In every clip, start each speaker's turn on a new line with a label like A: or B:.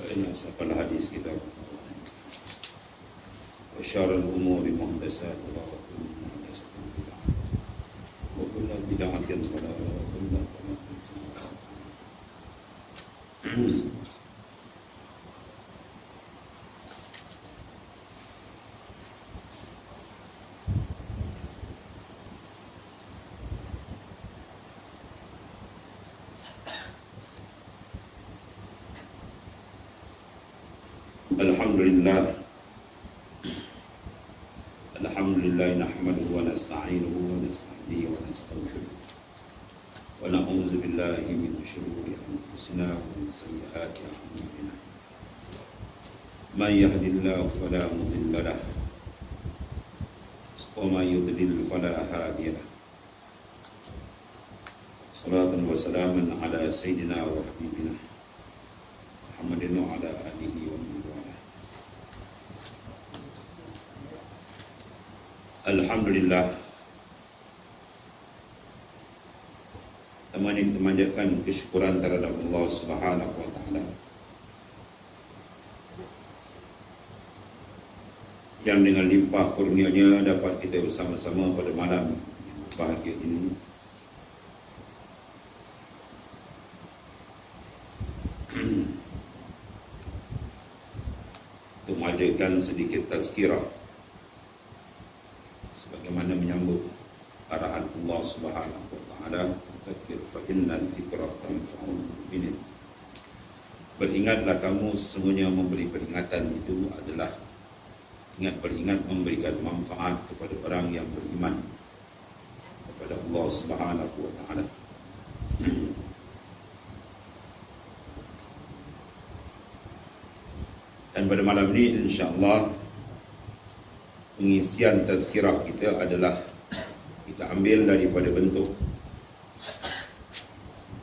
A: فإن أصدق الحديث كتاب الله وشر الأمور محدثاتها وكل محدثة بدعة وكل بدعة ضلالة وكل ضلالة في النار. Alhamdulillah nahmaduhu wa nasta'inuhu wa nasta'dihi wa nastaghfiruh wa na'udzu billahi min shururi anfusina wa min sayyiati a'malina. May yahdihillahu fala mudilla lahu wa may yudlil fala hadiya lahu. Salatan wa salaman ala sayyidina wa habibina Muhammadin wa ala alihi wa man wala. Alhamdulillah, teman ini memanjatkan kesyukuran terhadap Allah Subhanahu wa Ta'ala yang dengan limpah kurnia-Nya dapat kita bersama-sama pada malam bahagia ini. Untuk mengadakan sedikit tazkirah sebagaimana menyambut arahan Allah Subhanahu wa Ta'ala, "Dzakir fa innal dzikra tanfa'ul mu'minin." Beringatlah kamu, sesungguhnya memberi peringatan itu adalah beringat memberikan manfaat kepada orang yang beriman kepada Allah Subhanahu wa Ta'ala. Dan pada malam ini insya-Allah pengisian tazkirah kita adalah kita ambil daripada bentuk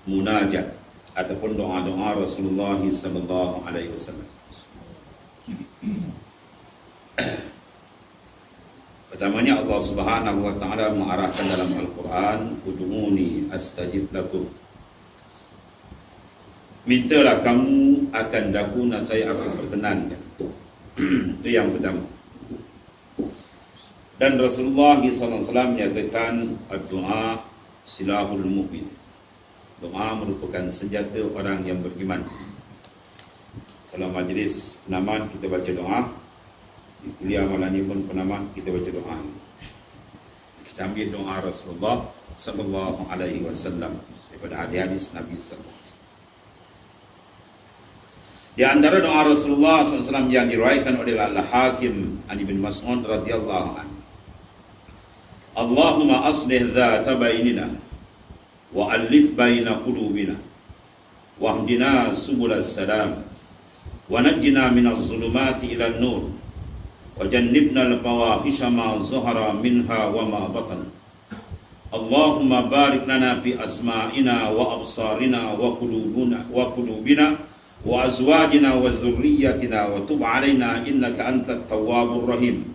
A: munajat ataupun doa-doa Rasulullah sallallahu alaihi wasallam. Pertamanya Allah Subhanahu wa Ta'ala mengarahkan dalam Al-Quran, "Ud'uni astajib lakum." Mintalah kamu akan daku nasai aku perkenankan. Itu yang pertama. Dan Rasulullah SAW menyatakan doa silahul mu'min. Doa merupakan senjata orang yang beriman. Kalau majlis penamaan kita baca doa, di kuliah malam ni pun penamaan kita baca doa. Kita ambil doa Rasulullah SAW daripada hadis Nabi SAW. Di antara doa Rasulullah SAW yang diriwayatkan oleh Al-Hakim an Ibn Mas'ud radhiyallahu anhu, "Allahumma aslih dhata bainina wa alif baina qulubina wahdina subulas salam wa najjina minaz zulumati ilan nur wa jannibna al-fawahisha ma zahara minha wa ma batan. Allahumma barik lana fi asma'ina wa absarina wa qulubina wa azwajina wa dhurriyyatina wa tub 'alaina innaka antat tawwabur rahim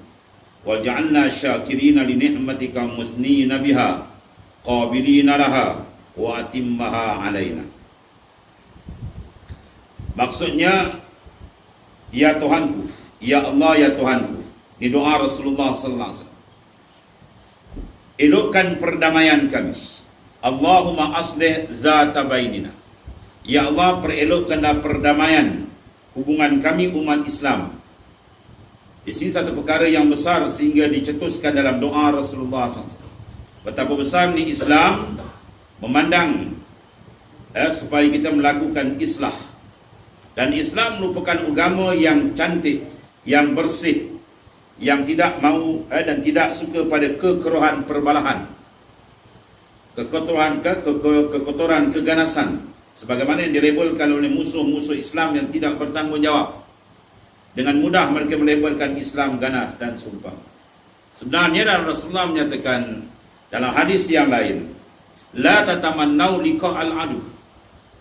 A: waj'alna syakirina li ni'matika musnina biha qabilina laha wa atimmaha 'alaina." Maksudnya, ya Tuhanku, ya Allah, ya Tuhanku. Ini doa Rasulullah sallallahu alaihi wasallam. Elokkan perdamaian kami. Allahumma aslih dzata bainina. Ya Allah, perelokkanlah perdamaian hubungan kami umat Islam. Di sini satu perkara yang besar sehingga dicetuskan dalam doa Rasulullah SAW. Betapa besar ni Islam memandang supaya kita melakukan islah. Dan Islam merupakan agama yang cantik, yang bersih, yang tidak mau dan tidak suka pada kekerohan perbalahan, kekotoran keganasan, sebagaimana yang dilabelkan oleh musuh-musuh Islam yang tidak bertanggungjawab. Dengan mudah mereka melabelkan Islam ganas dan sumpah. Sebenarnya dalam Rasulullah menyatakan dalam hadis yang lain, "La tatamannau liqa'al adu."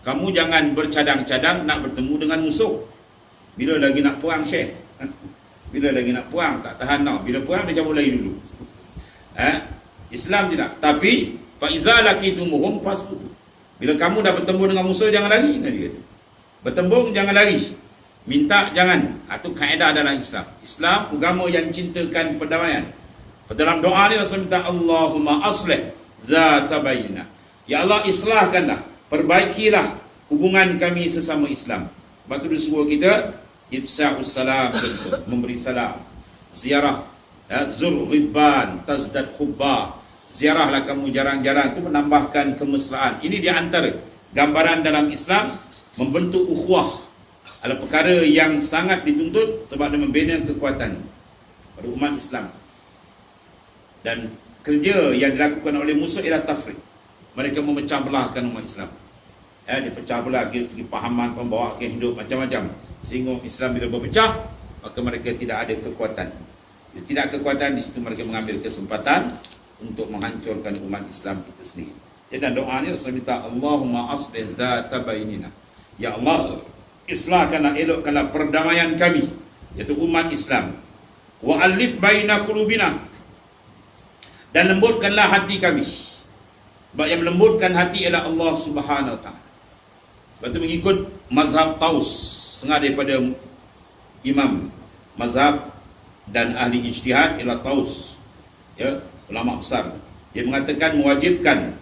A: Kamu jangan bercadang-cadang nak bertemu dengan musuh. Bila lagi nak perang, Syekh? Bila lagi nak perang, tak tahan nak. Bila perang, dia cabut lagi dulu. Islam tidak. Tapi fa iza laqitumuhum fasbutu. Bila kamu dah bertemu dengan musuh, jangan lari. Nabi kata, bertembung jangan lari. Minta jangan. Itu kaedah dalam Islam. Islam agama yang cintakan perdamaian. Dalam doa ni Rasul minta Allahumma aslih zata bainina. Ya Allah, islahkanlah, perbaikilah hubungan kami sesama Islam. Sebab tu dia suruh kita ibsa'us salam, memberi salam, ziarah, zur ghibban tazdad hubba. Ziarahlah kamu jarang-jarang, itu menambahkan kemesraan. Ini di antara gambaran dalam Islam membentuk ukhuwah. Ada perkara yang sangat dituntut sebab dia membina kekuatan pada umat Islam. Dan kerja yang dilakukan oleh musuh ialah tafriq. Mereka memecah belahkan umat Islam. Dia pecah belah dari segi pahaman, pembawaan hidup, macam-macam. Sehingga Islam bila berpecah, maka mereka tidak ada kekuatan. Bila tidak kekuatan, di situ mereka mengambil kesempatan untuk menghancurkan umat Islam itu sendiri. Dan doanya Rasul minta Allahumma aslih dzata bainina. Ya Allah, islahkanlah, elokkanlah perdamaian kami, iaitu umat Islam. Wa alif baina qulubina, dan lembutkanlah hati kami. Sebab yang melembutkan hati ialah Allah Subhanahu Wa Taala. Sebab itu mengikut mazhab Taus, setengah daripada imam mazhab dan ahli ijtihad ialah Taus, ya, ulama besar. Dia mengatakan mewajibkan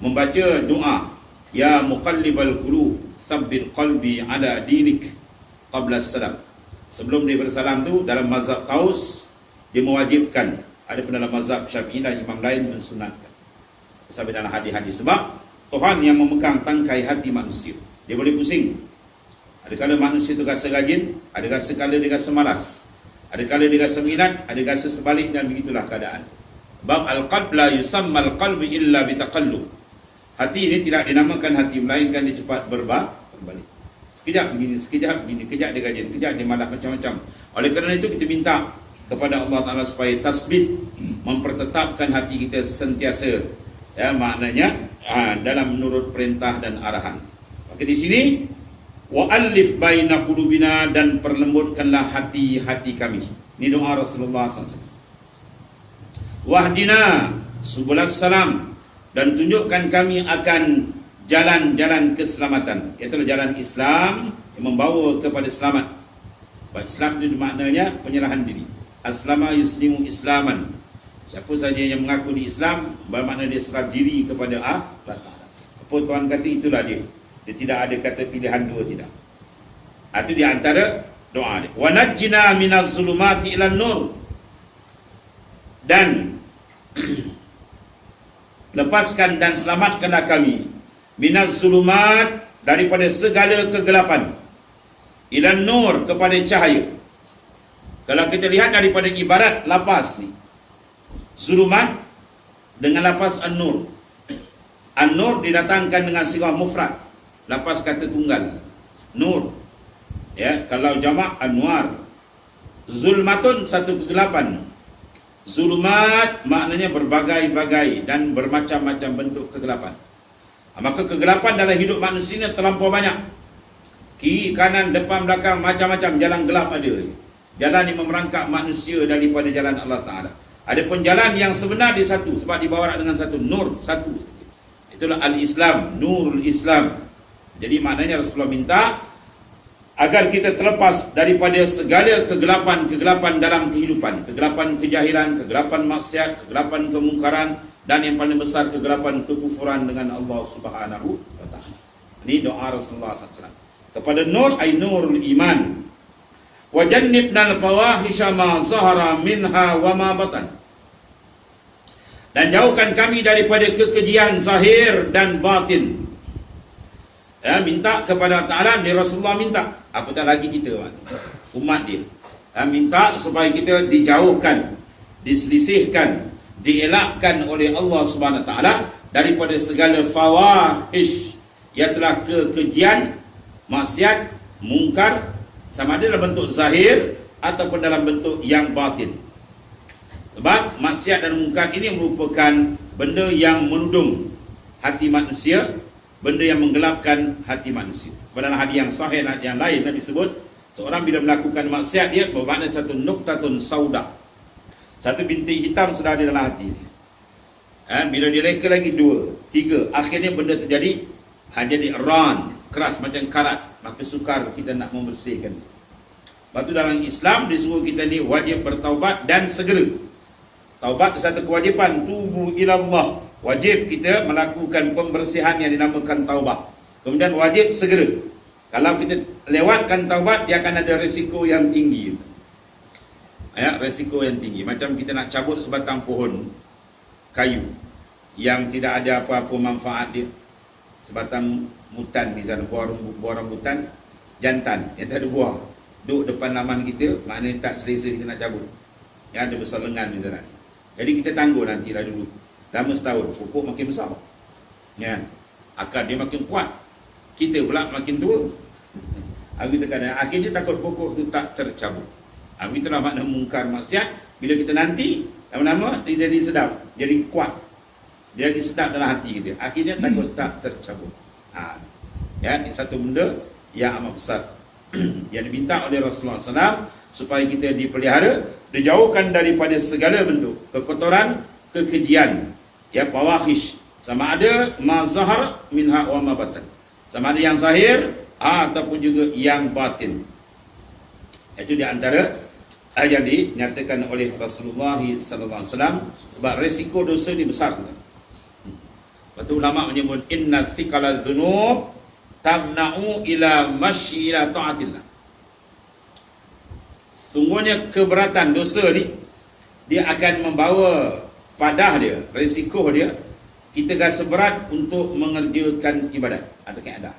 A: membaca doa ya muqallibal qulub tsabbit qalbi ala dinik qabla salam. Sebelum dia bersalam tu, dalam mazhab Taus dia mewajibkan. Ada pun dalam mazhab Syafi'i dan imam lain mensunatkan. Sampai dalam hadis-hadis, sebab Tuhan yang memegang tangkai hati manusia. Dia boleh pusing. Ada kala manusia itu rasa rajin, ada kala dia rasa malas, ada kala dia rasa minat, ada rasa sebalik, dan begitulah keadaan. Bab al-qalb la yusamma al-qalb illa bitaqallub. Hati ini tidak dinamakan hati, melainkan dia cepat berbalik. Sekejap begini, sekejap begini, kejap dia rajin, kejap dia malas, macam-macam. Oleh kerana itu kita minta kepada Allah Ta'ala supaya tasbit, mempertetapkan hati kita sentiasa, ya, maknanya dalam menurut perintah dan arahan. Maka di sini wa alif baina qulubina, dan perlembutkanlah hati-hati kami. Ini doa Rasulullah SAW. Wahdina subulas salam, dan tunjukkan kami akan jalan-jalan keselamatan, iaitu jalan Islam yang membawa kepada selamat. Bahawa Islam itu maknanya penyerahan diri. Aslama yuslimu islaman. Siapa saja yang mengaku di Islam, bermakna dia serah diri kepada Allah Ta'ala. Apa Tuhan kata, itulah dia. Dia tidak ada kata pilihan dua, tidak. Itu di antara doa dia. Wa najjina minaz zulumati ilan nur, dan lepaskan dan selamatkanlah kami minaz zulumat, daripada segala kegelapan, ilan nur, kepada cahaya. Kalau kita lihat daripada ibarat lapas ni, zulumat dengan lapas an-nur. An-nur didatangkan dengan sirah mufrad, lapas kata tunggal, nur. Ya, kalau jamak anwar. Zulmatun, satu kegelapan. Zulumat maknanya berbagai-bagai dan bermacam-macam bentuk kegelapan. Maka kegelapan dalam hidup manusia ni terlampau banyak. Kiri, kanan, depan, belakang, macam-macam jalan gelap ada. Jalan yang memerangkap manusia daripada jalan Allah Ta'ala. Adapun jalan yang sebenar di satu, sebab dibawa dengan satu, nur, satu. Itulah al-Islam, nurul Islam. Jadi maknanya Rasulullah minta agar kita terlepas daripada segala kegelapan-kegelapan dalam kehidupan. Kegelapan kejahilan, kegelapan maksiat, kegelapan kemungkaran, dan yang paling besar kegelapan kekufuran dengan Allah Subhanahu Wa Ta'ala. Ini doa Rasulullah SAW. Kepada nur, ay nurul iman. Wa jannibna al-fawahisha ma zahara minha wa ma batan. Dan jauhkan kami daripada kekejian zahir dan batin. Ya, minta kepada Ta'ala, dia Rasulullah minta. Apatah lagi kita, umat dia. Minta supaya kita dijauhkan, diselisihkan, dielakkan oleh Allah Subhanahu Wa Ta'ala daripada segala fawahish, ialah kekejian, maksiat, mungkar, sama ada dalam bentuk zahir ataupun dalam bentuk yang batin. Sebab maksiat dan mungkar ini merupakan benda yang menudung hati manusia, benda yang menggelapkan hati manusia. Pada hadis yang sahih yang lain Nabi sebut, seorang bila melakukan maksiat, dia bermakna satu nuktatun sauda, satu bintik hitam sudah ada dalam hati dia. Bila dia reka lagi 2, 3, akhirnya benda terjadi jadi ran, keras macam karat, maka sukar kita nak membersihkan. Lepas tu dalam Islam disuruh kita ni wajib bertaubat dan segera. Taubat satu kewajipan, tubu ilallah. Wajib kita melakukan pembersihan yang dinamakan taubat. Kemudian wajib segera. Kalau kita lewatkan taubat, dia akan ada risiko yang tinggi. Ya, risiko yang tinggi. Macam kita nak cabut sebatang pohon kayu yang tidak ada apa-apa manfaat dia. Sebatang mutan misalnya, buah rambutan jantan yang tak ada buah, duduk depan laman kita, maknanya tak selesa kita nak cabut. Yang ada besar lengan misalnya. Jadi kita tangguh nantilah dulu. Lama setahun, pokok makin besar. Ya. Akar dia makin kuat. Kita pula makin tua. Akhirnya takut pokok tu tak tercabut. Itulah makna mungkar maksiat. Bila kita nanti, lama-lama dia jadi sedap, jadi kuat. Dia lagi sedap dalam hati kita. Akhirnya takut tak tercabut. Ya, ini satu benda yang amat besar yang diminta oleh Rasulullah SAW supaya kita dipelihara, dijauhkan daripada segala bentuk kekotoran, kekejian, ya, fawahish, sama ada ma zahar minha wa ma batan, sama ada yang zahir ataupun juga yang batin. Itu di antara yang dinyatakan oleh Rasulullah SAW. Sebab resiko dosa ni besar. Betul, ulama menyebut inna thiqala dzunub tamna'u ila masyi ila ta'atillah. Sungguhnya keberatan dosa ni, dia akan membawa padah dia, risiko dia, kita rasa berat untuk mengerjakan ibadat atau kaedah.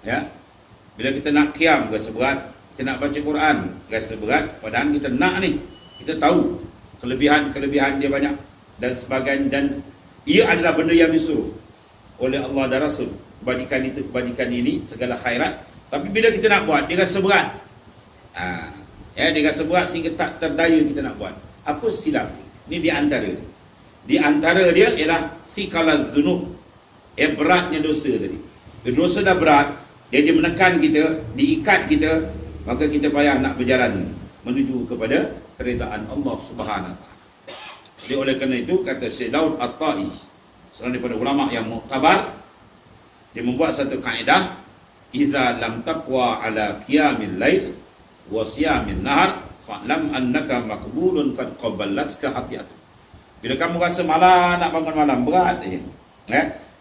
A: Ya. Bila kita nak qiyam rasa berat, kita nak baca Quran rasa berat, padahal kita nak ni, kita tahu kelebihan dia banyak dan sebagainya, dan ia adalah benda yang disuruh oleh Allah dan Rasul. Kebajikan itu, kebajikan ini, segala khairat. Tapi bila kita nak buat, dia rasa berat. Dia rasa berat sehingga tak terdaya kita nak buat. Apa silap? Ini di antara. Di antara dia ialah thiqalaz dzunub. Beratnya dosa tadi. Bila dosa dah berat, dia menekan kita, diikat kita, maka kita payah nak berjalan menuju kepada keridaan Allah Subhanahu Wa Taala. Jadi oleh kerana itu, kata Syekh Daud At-Ta'i, seorang daripada ulama yang muktabar, dia membuat satu kaedah, idza lam taqwa ala qiyamil lail wa siyamin nahar fa'lam annaka maqbulun qad qabbalatka hatiatu. Bila kamu rasa malam, nak bangun malam berat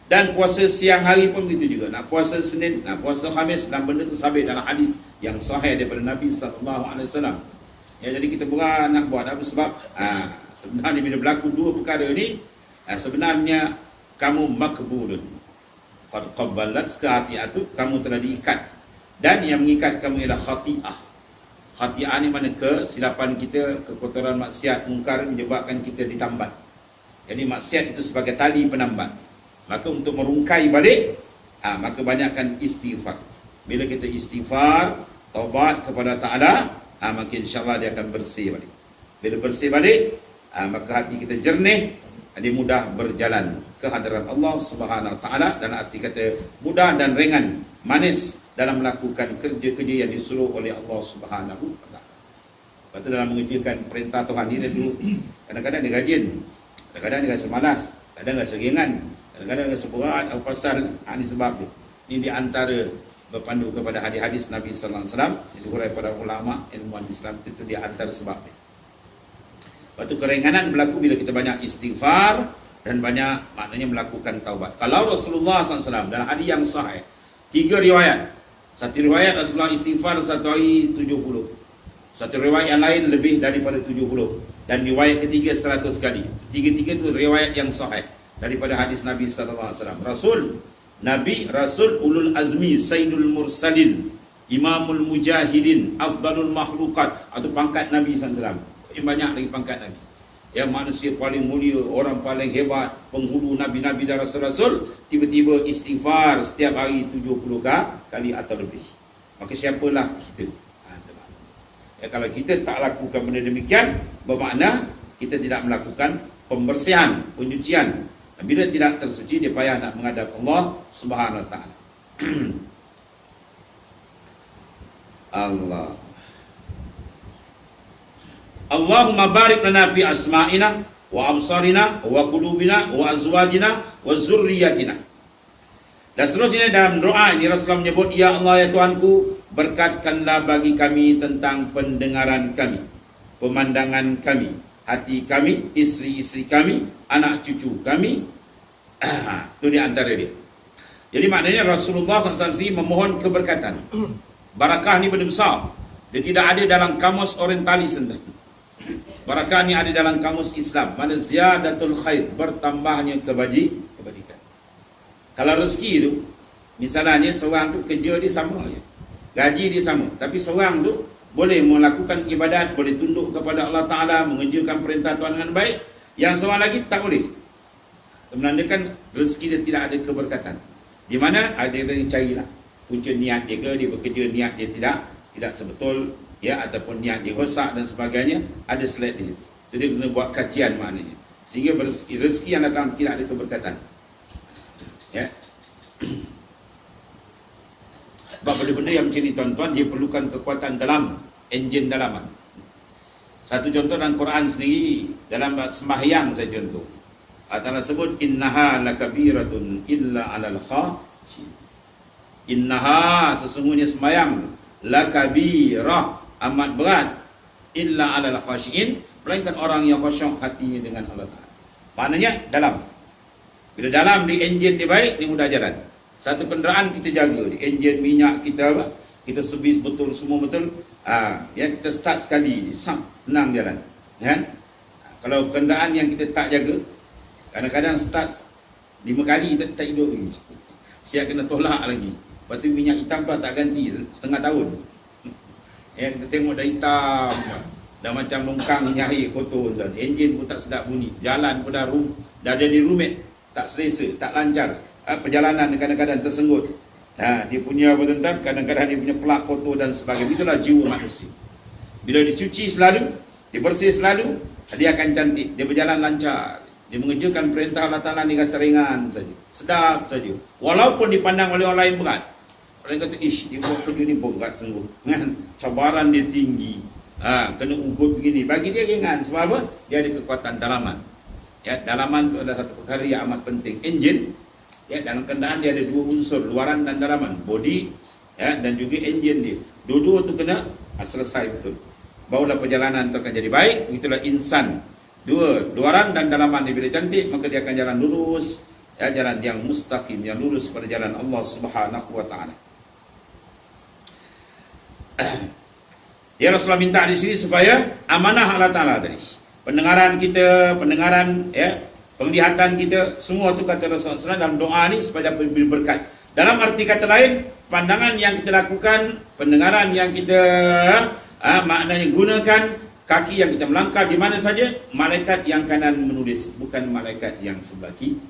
A: dan puasa siang hari pun begitu juga. Nak puasa Senin, nak puasa Khamis, dan benda tu sabit dalam hadis yang sahih daripada Nabi sallallahu alaihi wasallam. Ya, jadi kita berat nak buat apa sebab sebenarnya bila berlaku dua perkara ni, sebenarnya kamu maqbulun qad qabbalatka hatiatu, kamu telah diikat, dan yang mengikat kamu ialah khati'ah. Khati'ah ni mana kesilapan kita, kekotoran maksiat mungkar menyebabkan kita ditambat. Jadi maksiat itu sebagai tali penambat. Maka untuk merungkai balik, maka banyakkan istighfar. Bila kita istighfar, taubat kepada Ta'ala, maka insyaAllah dia akan bersih balik. Bila bersih balik, maka hati kita jernih, dia mudah berjalan ke hadarat Allah Subhanahu Wa Taala, dan arti kata mudah dan ringan, manis dalam melakukan kerja-kerja yang disuruh oleh Allah Subhanahu Wa Taala. Lepas tu dalam mengerjakan perintah Tuhan ni, dia dulu kadang-kadang dia rajin, kadang-kadang dia rasa malas, kadang rasa ringan, kadang-kadang rasa berat. Apa pasal? Ini sebab dia. Ini di antara berpandu kepada hadis-hadis Nabi sallallahu alaihi wasallam yang diuraikan pada ulama ilmuwan Islam, itu di antara sebab dia. Lepas tu keringanan berlaku bila kita banyak istighfar dan banyak maknanya melakukan taubat. Kalau Rasulullah SAW dalam hadis yang sahih, 3 riwayat. Satu riwayat Rasulullah istighfar satu hari 70. Satu riwayat yang lain lebih daripada 70. Dan riwayat ketiga 100 kali. Tiga-tiga itu riwayat yang sahih daripada hadis Nabi SAW. Nabi, Rasul, Ulul Azmi, Sayyidul Mursalin, Imamul Mujahidin, Afdalul Makhlukat, atau pangkat Nabi SAW. Banyak lagi pangkat Nabi. Yang manusia paling mulia, orang paling hebat, penghulu Nabi-Nabi dan Rasul-Rasul, tiba-tiba istighfar setiap hari 70 kali atau lebih. Maka siapalah kita? Kalau kita tak lakukan benda demikian, bermakna kita tidak melakukan pembersihan, penyucian. Dan bila tidak tersuci, dia payah nak menghadap Allah Subhanahu Wa Taala. Allah. Allahumma barik lana fi asma'ina wa absarina wa qulubina wa azwajina wa zurriyatina. Dan seterusnya dalam doa ini Rasulullah menyebut, ya Allah, ya Tuhanku, berkatkanlah bagi kami tentang pendengaran kami, pemandangan kami, hati kami, isteri-isteri kami, anak cucu kami. Itu di antara dia. Jadi maknanya Rasulullah SAW memohon keberkatan. Barakah ni benda besar. Dia tidak ada dalam kamus orientalis. Barakah ni ada dalam kamus Islam. Mana ziyadatul khair, bertambahnya kebajikan. Kalau rezeki itu, misalnya seorang tu kerja dia sama je, gaji dia sama, tapi seorang tu boleh melakukan ibadat, boleh tunduk kepada Allah Ta'ala, mengerjakan perintah Tuhan dengan baik. Yang seorang lagi tak boleh. Menandakan rezeki dia tidak ada keberkatan. Di mana ada yang carilah punca niat dia ke, dia bekerja niat dia tidak sebetul, ya, ataupun niat dia rosak dan sebagainya, ada slide di situ. Jadi kena buat kajian maknanya. Sehingga rezeki yang datang tidak ada keberkatan. Ya. Sebab benda-benda yang macam ni tuan-tuan, dia perlukan kekuatan dalam, enjin dalaman. Satu contoh dalam Quran sendiri, dalam sembahyang saya contoh. Allah sebut innaha lakabiratun illa 'alal khashin. Innaha, sesungguhnya sembahyang, lakabirah, amat berat, illa 'alal khashin, melainkan orang yang khusyuk hatinya dengan Allah Taala. Maknanya dalam. Bila dalam di enjin dia baik, dia mudah jalan. Satu kenderaan kita jaga, di enjin minyak kita apa? Kita servis betul, semua betul. Ya, kita start sekali, senang jalan. Kan? Kalau kenderaan yang kita tak jaga, kadang-kadang start 5 kali tak hidup lagi. Siap kena tolak lagi. Lepas tu minyak hitam pula tak ganti setengah tahun. Ya, kita tengok dah hitam, dah macam longkang nyahir kotor tuan. Enjin pun tak sedap bunyi. Jalan pun dah jadi rumit, tak selesa, tak lancar. Perjalanan kadang-kadang tersenggut. Dia punya apa tuan, kadang-kadang dia punya pelak kotor dan sebagainya. Itulah jiwa manusia. Bila dicuci selalu, dibersih selalu, dia akan cantik, dia berjalan lancar. Dia mengerjakan perintah Allah Ta'ala ni rasa ringan saja, sedap saja. Walaupun dipandang oleh orang lain berat. Orang kata, ish, dia buat kerja ni berat sungguh. Cabaran dia tinggi. Kena ugut begini. Bagi dia ringan. Sebab apa? Dia ada kekuatan dalaman. Ya, dalaman tu adalah satu perkara yang amat penting. Enjin, ya, dalam kenderaan dia ada 2 unsur, luaran dan dalaman. Body, ya, dan juga enjin dia. Dua-dua tu kena selesai betul. Barulah perjalanan tu akan jadi baik. Begitulah insan. 2, luaran dan dalaman dia bila cantik, maka dia akan jalan lurus, ya, jalan yang mustaqim, yang lurus pada jalan Allah Subhanahu wa Ta'ala. Ya, Rasulullah minta di sini supaya amanah Allah Ta'ala tadi. Pendengaran kita, ya, penglihatan kita, semua tu kata Rasulullah SAW dalam doa ni supaya dapat berkat. Dalam arti kata lain, pandangan yang kita lakukan, pendengaran yang kita maknanya gunakan, kaki yang kita melangkah di mana saja, malaikat yang kanan menulis, bukan malaikat yang sebelah kiri.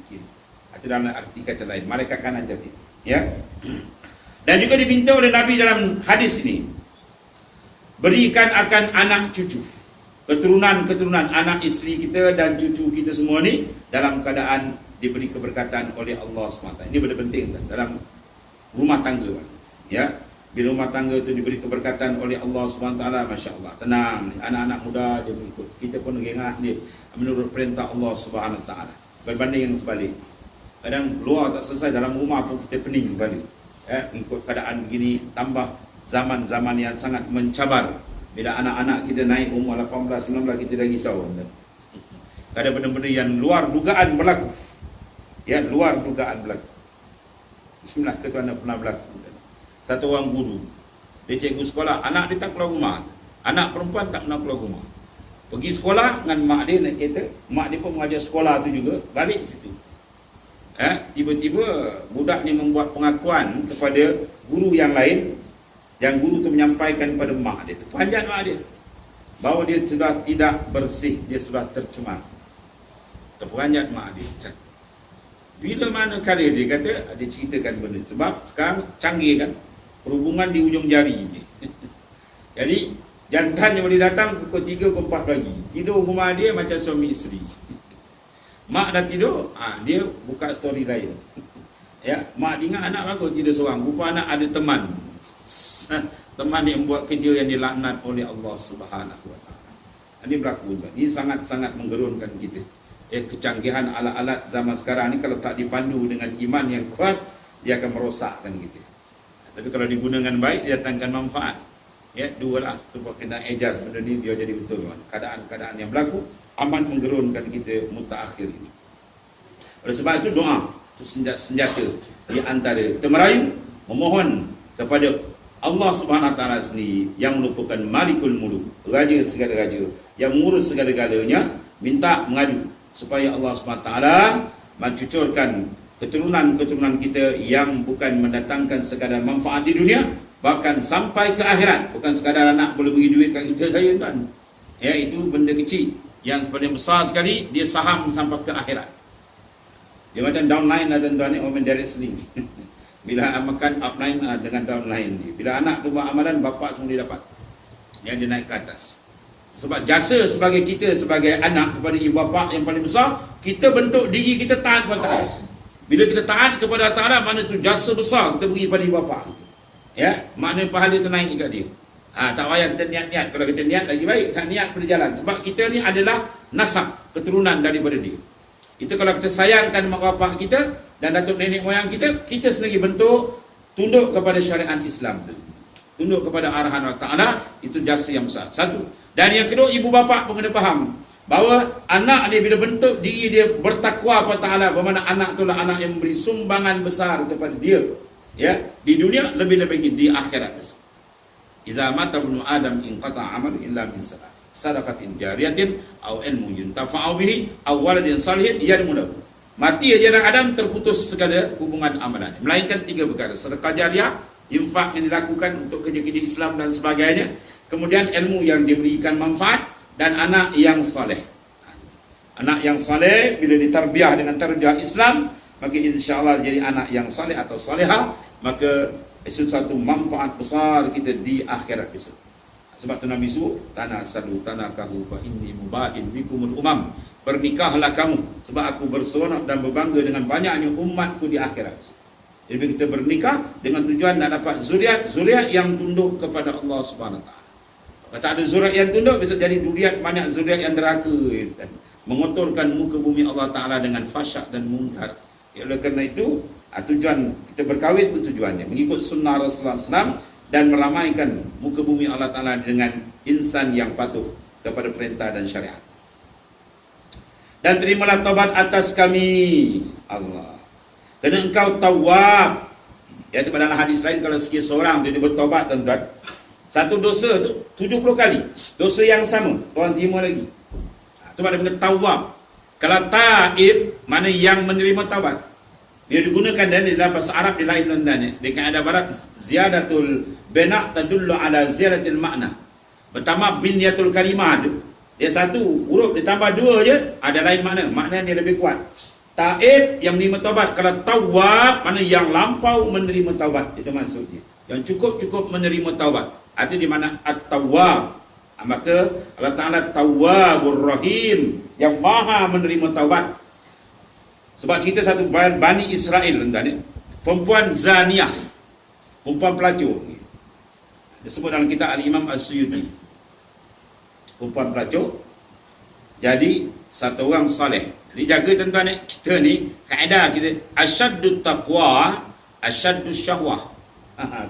A: Itu dalam arti kata lain, malaikat kanan jati. Ya. Dan juga diminta oleh Nabi dalam hadis ini, berikan akan anak cucu, keturunan anak isteri kita dan cucu kita semua ni dalam keadaan diberi keberkatan oleh Allah SWT. Ini benda penting dalam rumah tangga. Ya. Bila rumah tangga itu diberi keberkatan oleh Allah SWT, Masya Allah, tenang, anak-anak muda dia mengikut. Kita pun gengah dia menurut perintah Allah SWT. Berbanding yang sebalik, kadang luar tak selesai, dalam rumah pun kita pening balik. Ikut keadaan begini, tambah zaman-zaman yang sangat mencabar. Bila anak-anak kita naik umur 18-19, kita dah risau. Ada benda-benda yang luar dugaan berlaku. Ya, luar dugaan berlaku. Bismillah, ketuan pernah berlaku. Satu orang guru, dia cikgu sekolah, anak dia tak keluar rumah. Anak perempuan tak pernah keluar rumah. Pergi sekolah dengan mak dia naik kereta, mak dia pun mengajar sekolah tu juga, balik situ. Tiba-tiba budak ni membuat pengakuan kepada guru yang lain, yang guru tu menyampaikan kepada mak dia tu, panjat mak dia, bahawa dia sudah tidak bersih, dia sudah tercemar. Terperanjat mak dia. Bila mana kali dia kata, dia ceritakan benda. Sebab sekarang canggih kan, perhubungan di ujung jari je. Jadi jantan yang boleh datang pukul 3, pukul 4 pagi, tidur rumah dia macam suami isteri. Mak dah tidur, dia buka story lain. Ya, mak ingat anak bagus tidur seorang, rupa anak ada teman. Teman yang buat kerja yang dilaknat oleh Allah Subhanahu wa Ta'ala. Ini berlaku. Ini sangat-sangat menggerunkan kita. Kecanggihan alat-alat zaman sekarang ni kalau tak dipandu dengan iman yang kuat, dia akan merosakkan kita. Tapi kalau digunakan baik, dia datangkan manfaat. Ya, dua lah. Cuba kena adjust benda ni biar jadi betul. Keadaan-keadaan yang berlaku aman menggerunkan kita mutaakhir ini. Oleh sebab itu doa itu senjata di antara kita merayu, memohon kepada Allah Subhanahu Wa Taala sendiri yang merupakan Malikul Muluk, raja segala raja, yang mengurus segala-galanya, minta mengadu supaya Allah Subhanahu Wa Taala mencucurkan keturunan-keturunan kita yang bukan mendatangkan sekadar manfaat di dunia, bahkan sampai ke akhirat. Bukan sekadar anak boleh bagi duit kat kita saja, tuan. Ya, itu benda kecil. Yang sebenarnya besar sekali, dia saham sampai ke akhirat. Dia macam downline lah, tuan-tuan ni, orang direct sling. Bila makan upline dengan downline dia. Bila anak tu buat amalan, bapak semua dia dapat. Yang dia naik ke atas. Sebab jasa sebagai kita, sebagai anak kepada ibu bapa yang paling besar, kita bentuk diri kita taat kepada Allah. Bila kita taat kepada Ta'ala, mana tu jasa besar kita beri pada ibu bapa. Ya, maknanya pahala tu naik kat dia. Tak payah kita niat-niat. Kalau kita niat lagi baik, tak niat pada jalan. Sebab kita ni adalah nasab, keturunan daripada dia. Itu kalau kita sayangkan mak bapak kita dan datuk nenek moyang kita, kita sendiri bentuk tunduk kepada syariat Islam. Tunduk kepada arahan Allah Ta'ala, itu jasa yang besar. Satu. Dan yang kedua, ibu bapa pun kena faham bahawa anak dia bila bentuk diri dia bertakwa kepada Ta'ala, bermakna anak itulah anak yang memberi sumbangan besar kepada dia. Ya, di dunia lebih-lebih di akhirat besar. Idza mata ibnu Adam inqata 'amalu illa min salas. Sadaqatin jariyatin aw ilmun yuntafa'u bihi aw waladin salihin yad'u lahu. Mati aja anak Adam, terputus segala hubungan amalan. Melainkan tiga perkara: sedekah jariah, infak yang dilakukan untuk kerja-kerja Islam dan sebagainya, kemudian ilmu yang diberikan manfaat, dan anak yang saleh. Anak yang saleh bila ditarbiah dengan tarbiyah Islam, maka insya-Allah jadi anak yang saleh atau salehah, maka itu satu manfaat besar kita di akhirat besok. Sebab tu Nabi suruh, tanah sadu tanah kahu fa inni mubahin bikumul umam. Bernikahlah kamu sebab aku berseronok dan berbangga dengan banyaknya umatku di akhirat. Jadi kita bernikah dengan tujuan nak dapat zuriat yang tunduk kepada Allah Subhanahu Wa Taala. Kalau tak ada zuriat yang tunduk, bisa jadi zuriat banyak zuriat yang deraka, mengotorkan muka bumi Allah Ta'ala dengan fasyak dan mungkar. Oleh kerana itu, tujuan kita berkahwin itu tujuannya mengikut sunnah Rasulullah SAW dan meramaikan muka bumi Allah Ta'ala dengan insan yang patuh kepada perintah dan syariat. Dan terimalah taubat atas kami, Allah, kerana engkau tawab. Iaitu pada hadis lain, kalau seorang dia bertaubat, tuan-tuan, satu dosa tu 70 kali dosa yang sama, Tuhan terima lagi. Itu pada benda tawab. Kalau taib, mana yang menerima taubat. Dia digunakan dan dalam bahasa Arab dia lain, tuan-tuan. Dia kaedah barat, ziyadatul bina' tadullu ala ziyadatil makna. Pertama binyatul kalimah tu, dia satu huruf ditambah dua je, ada lain makna. Makna dia lebih kuat. Taib yang menerima taubat. Kalau tawab, mana yang lampau menerima taubat. Itu maksudnya. Yang cukup-cukup menerima taubat. Itu di mana at-tawwab. Maka Allah Ta'ala Tawwabur Rahim, yang maha menerima taubat. Sebab cerita satu Bani Israel, tuan-tuan, perempuan zaniah, perempuan pelacur. Disebut dalam kitab Al-Imam As-Suyuti. Perempuan pelacur. Jadi satu orang saleh. Jadi jaga, tuan-tuan, kita ni kaedah kita asyaddu taqwa asyaddu syahwah.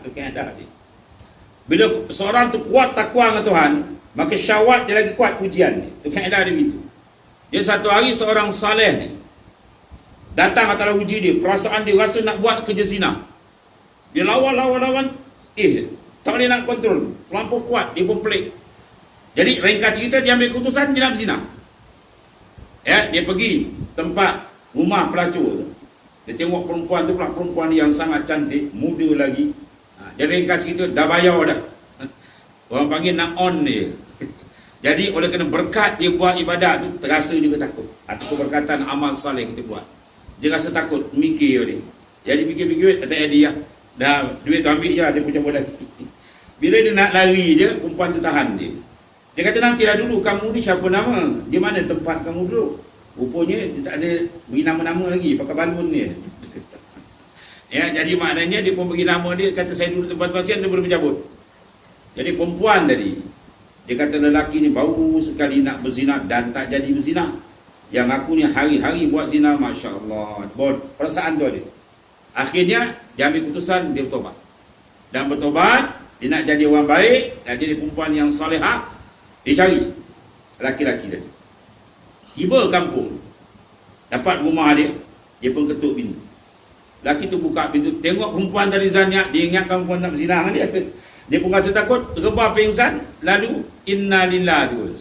A: Itu kaedah dia. Bila seorang tu kuat takwa dengan Tuhan, maka syahwat dia lagi kuat pujian dia. Itu kaedah dia begitu. Dia satu hari seorang saleh ni datang atas uji dia, perasaan dia rasa nak buat kerja zina. Dia lawan, tak boleh nak kontrol, terlampau kuat, dia pun pelik. Jadi ringkas cerita, dia ambil keputusan dia nak berzina. Ya, dia pergi tempat rumah pelacur tu. Dia tengok perempuan tu pula, perempuan yang sangat cantik, muda lagi. Dia ringkas cerita, dah bayar dah. Orang panggil nak on dia. Jadi oleh kerana berkat dia buat ibadat tu, terasa juga takut. Itu keberkatan amal saleh kita buat. Dia rasa takut, mikir dia. Jadi fikir-fikir, kata dia, dah duit tu ambil je lah, dia pun cabut lagi. Bila dia nak lari je, perempuan tu tahan dia. Dia kata, nantilah dulu, kamu ni siapa nama? Di mana tempat kamu duduk? Rupanya dia tak ada beri nama-nama lagi, pakai balun dia. Ya, jadi maknanya dia pun bagi nama dia, kata saya duduk tempat pasien, dia boleh mencabut. Jadi perempuan tadi, dia kata lelaki ni baru sekali nak berzina dan tak jadi berzina. Yang aku ni hari-hari buat zina, Masya Allah. Perasaan tu ada. Akhirnya dia ambil keputusan, dia bertobat. dan bertobat, dia nak jadi orang baik, nak jadi perempuan yang salihah, dia cari laki-laki tadi. Tiba kampung, dapat rumah dia, dia pun ketuk pintu. Laki tu buka pintu, tengok perempuan tadi zaniat, dia ingatkan perempuan nak berzina dengan dia. Dia pun rasa takut, rebah pingsan, lalu innalillah tu.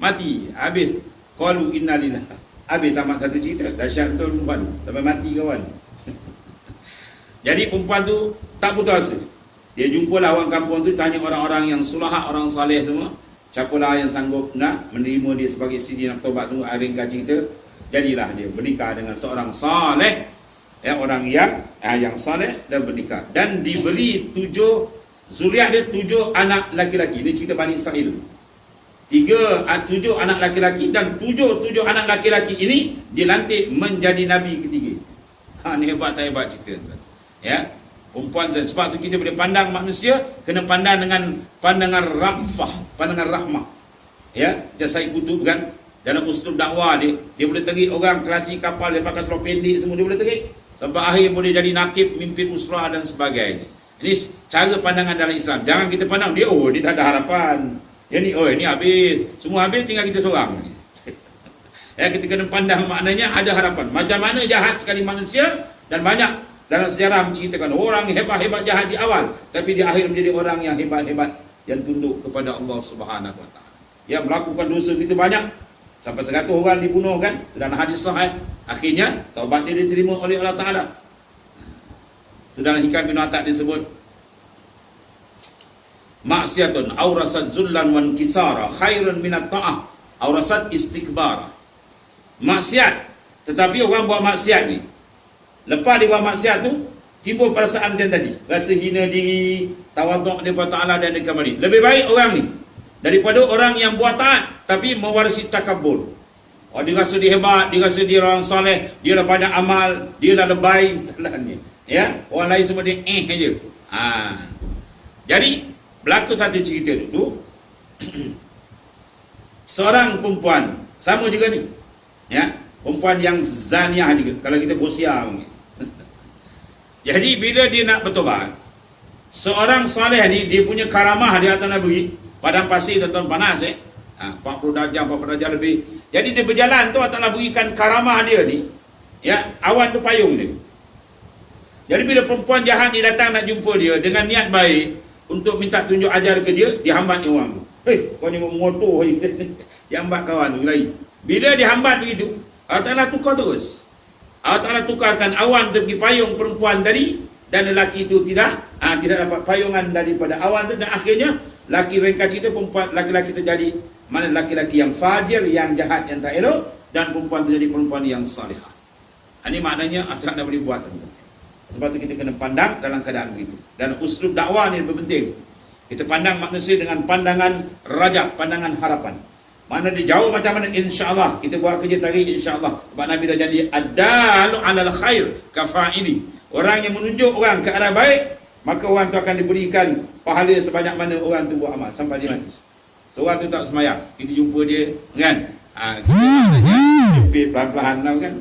A: Mati, habis. Qalu innalillah. Habis tamat satu cerita. Dahsyat betul perempuan, sampai mati kawan. Jadi perempuan tu tak putus asa. Dia jumpalah orang kampung tu, tanya orang-orang yang sulaha, orang saleh semua, siapalah yang sanggup nak menerima dia sebagai isteri, nak tobat semua. Ringkas cerita, jadilah dia menikah dengan seorang saleh, orang yang saleh dan bernikah, dan diberi 7 zuriat dia, 7 anak laki-laki. Ini cerita Bani Israel. 7 anak laki-laki, dan 7 anak laki-laki ini dilantik menjadi nabi ketiga. Ini hebat tak hebat cerita, ya. Perempuan, sebab tu kita boleh pandang manusia kena pandang dengan pandangan rahmah, ya. Macam Said Qutb kan, dalam uslub dakwah dia boleh terik orang kelasi kapal, dia pakai seluar pendek semua, dia boleh terik sampai akhir boleh jadi nakib, mimpin usrah dan sebagainya. Ini cara pandangan dalam Islam. Jangan kita pandang dia, oh dia tak ada harapan, dia ni, oh ini habis, semua habis, tinggal kita seorang. Ya, kita kena pandang maknanya ada harapan. Macam mana jahat sekali manusia, dan banyak dalam sejarah menceritakan orang hebat-hebat jahat di awal, tapi di akhir menjadi orang yang hebat-hebat, yang tunduk kepada Allah Subhanahu Wa Taala. Yang melakukan dosa begitu banyak, sampai 100 orang dibunuh kan, dalam hadis sahih. Akhirnya taubat dia diterima oleh Allah Taala. Itu dalam Hikam bin Atak disebut, maksiatun aurasat zullan wan kisara khairun minat ta'ah aurasat istikbara. Maksiat, tetapi orang buat maksiat ni, lepas dia buat maksiat tu, timbul perasaan macam tadi, rasa hina diri, tawaduk kepada Ta'ala dan dia kembali. Lebih baik orang ni daripada orang yang buat taat tapi mewarisi takabur. Oh, dia rasa dia hebat, dia rasa dia orang soleh, dia dah banyak amal, dia dah lebay salahnya. Ya, orang lain semua dia aja. Jadi berlaku satu cerita dulu. Seorang perempuan sama juga ni. Ya, perempuan yang zaniah juga. Kalau kita bosia. Jadi bila dia nak bertobat, seorang soleh ni, dia punya karamah di atas Nabi, padang pasir tuan panas 40 darjah, 40 darjah lebih. Jadi dia berjalan tu, Allah berikan karamah dia ni, ya, awan tu payung dia. Jadi bila perempuan jahat ni datang nak jumpa dia dengan niat baik untuk minta tunjuk ajar ke dia, dihambat ni orang tu. Kau ni mengotor. Dihambat kawan tu lagi. Bila dihambat begitu, Allah Ta'ala tukar terus. Allah Ta'ala tukarkan awan tu pergi payung perempuan tadi, dan lelaki tu tidak dapat payungan daripada awan tu, dan akhirnya laki, ringkas cerita, perempuan, laki-laki terjadi mana laki-laki yang fajir, yang jahat, yang tak elok, dan perempuan terjadi perempuan yang salihah. Ini maknanya Allah Ta'ala boleh buat. Sebab tu kita kena pandang dalam keadaan begitu. Dan uslub dakwah ni lebih penting. Kita pandang manusia dengan pandangan raja, pandangan harapan. Mana dia jauh macam mana, insya-Allah kita buat kerja tarik, insya-Allah. Sebab Nabi dah jadi ad-dalu 'alal khair kafa'ili. Orang yang menunjuk orang ke arah baik, maka orang tu akan diberikan pahala sebanyak mana orang tu buat amal sampai dia mati. Seorang tu tak semayang, kita jumpa dia kan, jemput pelan-pelan lah kan,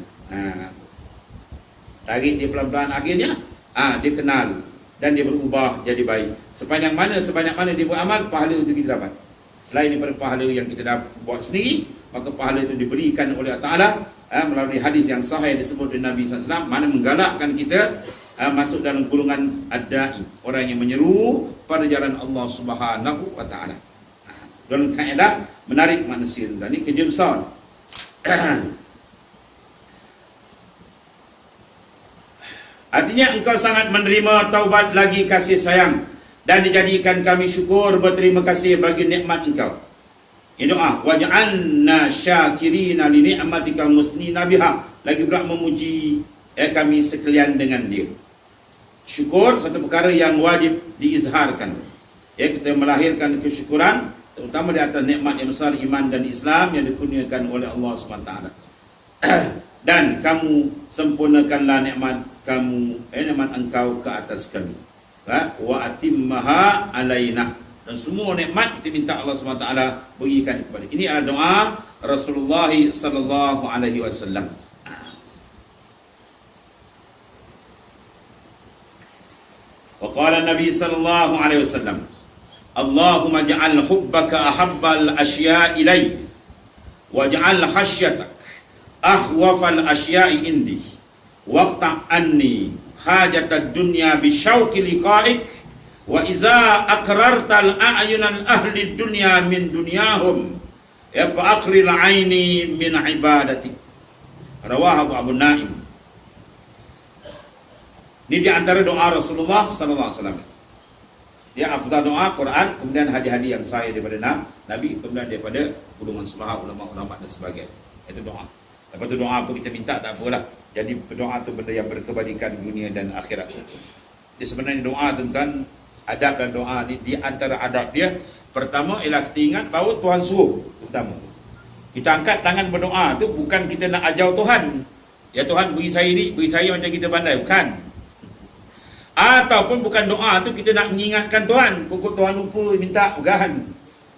A: tarik dia pelan-pelan, akhirnya dia kenal dan dia berubah jadi baik. Sebanyak mana dia buat amal, pahala itu kita dapat. Selain daripada pahala yang kita dah buat sendiri, maka pahala itu diberikan oleh Allah Ta'ala melalui hadis yang sahih disebut oleh Nabi SAW, mana menggalakkan kita masuk dalam golongan ad-da'i, orang yang menyeru pada jalan Allah Subhanahu Wa Ta'ala. Dalam kaedah menarik manusia. Ini kerja besar. Artinya engkau sangat menerima taubat lagi kasih sayang, dan dijadikan kami syukur berterima kasih bagi nikmat engkau. Ini doa, waj'alna syakirina li ni'matika musnina biha. Lagi pula memuji kami sekalian dengan dia. Syukur satu perkara yang wajib diizharkan. Kita melahirkan kesyukuran terutama di atas nikmat yang besar, iman dan Islam yang dikurniakan oleh Allah SWT. Dan kamu sempurnakanlah nikmat kamu, nikmat engkau ke atas kami. Wa atimmaha alaina. Dan semua nikmat kita minta Allah SWT berikan kepada. Ini adalah doa Rasulullah sallallahu alaihi wasallam. Wa qala Nabi sallallahu alaihi wasallam, Allahumma ja'al hubbaka ahabbal asya'i ilai wa ja'al khasyatak akhwafal asya'i indi waqta' anni hajatad dunya bi syauqi liqa'ik wa iza akrartal a'yunan ahli dunya min dunyahum ya fa akril aini min ibadatik. Rawahu Abu Naim. Ini di antara doa Rasulullah sallallahu alaihi wasallam. Dia afdal doa Quran, kemudian hadi-hadi yang sahih daripada Nabi, kemudian daripada golongan salafah, ulama-ulama dan sebagainya. Itu doa. Lepas tu doa apa kita minta tak apalah. Jadi berdoa tu benda yang berkebaikan dunia dan akhirat. Dia sebenarnya doa tentang adab dan doa ni, di antara adab dia pertama ialah kita ingat bahawa Tuhan suruh. Pertama, kita angkat tangan berdoa tu bukan kita nak ajau Tuhan. Ya Tuhan beri saya ni, beri saya macam kita pandai, bukan. Ataupun bukan doa tu kita nak mengingatkan Tuhan, pokok Tuhan lupa minta, bukan.